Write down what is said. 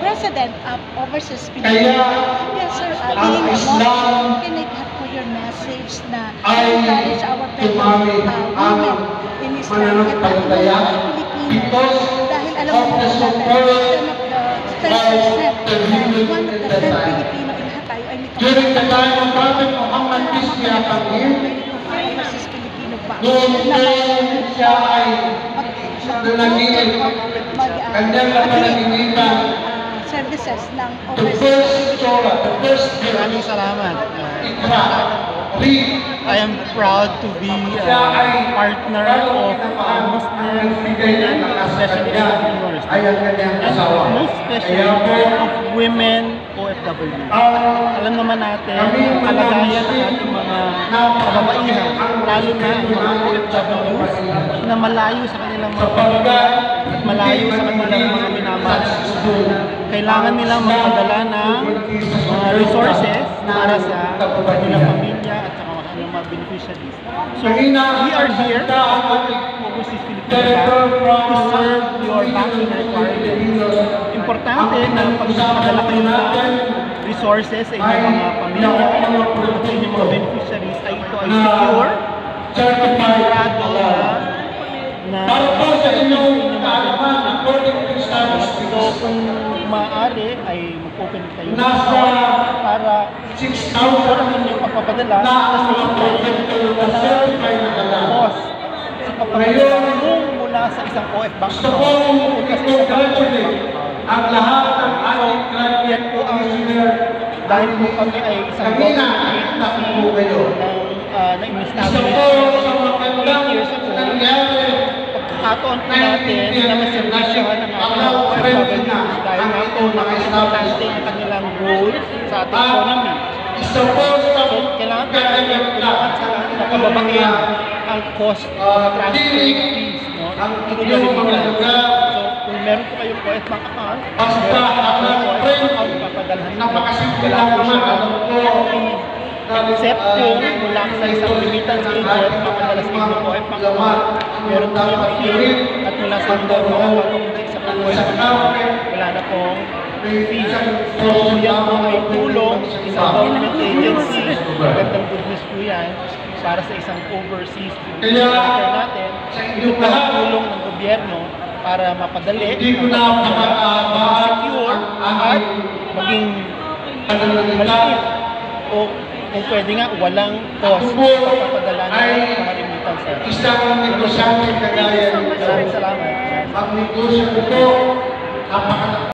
President of Overseas Philippines. Yes, sir. Being a Muslim, can I have for your message na encourage our fellow women in Islam at ang mga Pilipino dahil alam mo natin natin 10% na one of the 10 Pilipino in lahat tayo ay may During the time of Prophet Muhammad, peace be upon him, Overseas Filipino pa. noong siya ay nananginig, kanyang napanaginitan, services ng the Overseas first Filipino. surah, the first Maraming salamat. Iqra, read. I am proud to be a partner of Muslim women, especially entrepreneurs, ay ang kanyang asawa. and most especially of women OFW. Alam naman natin ang kalagayan ng ating mga kababaihan, lalo na ang mga OFWs na malayo sa kanilang mga pamilya at malayo sa kanilang mga minamahal. Kailangan nilang magpadala ng mga resources para sa kanilang pamilya at sa kanilang mga beneficiaries. So, we are here, Overseas Philippines, to serve your banking requirements. Importante na pagpapadala kayo ng resources sa inyong mga pamilya at sa inyong mga beneficiaries ay ito ay secure, certificado na Sa inyong kaalaman, according to Islamic so kung maaari ay mag-open kayo ng nasa account para 6,000 ang inyong pagpapadala na kasi certified na dala. cost sa pagpapadala mula sa isang OF bank Gusto account kong pupunta sa isang i-congratulate ang lahat ng ating yan po ang listener. dahil po kami ay isang Kanina, government nakita po kayo. na-establish Isa po sa magandang 8 years ago. nangyari Pagkakataon po natin na maservisyohan ang ating OFW dahil nga po napaka-importante ang kanilang role sa ating economy. isa po sa So, kailangan natin nakababain ang cost of transfer fees, no? ang Through the inyong mga remittance. lugar. So, kung meron po kayong OF Bank account, Basta meron po ang kayong OF friend, account, papadalhan nyo. napakasimple Wala lang po naman. siya. Alam ko, Except kung mula sa isang remittance agent, papadala sa inyong OF Bank account, meron po yung fee at mula sa inyong papapunta sa OF Bank account, wala na pong fee. So, yan po ay tulong sa isang government agency. Magandang good news po yan para sa isang overseas partner natin. Ito po ang tulong ng gobyerno para mapadali, hindi ko na secure at maging malapit o kung pwede nga walang cost sa papadala ng mga remittance. isang negosyante kagaya nito. Maraming salamat. Ang negosyo ko po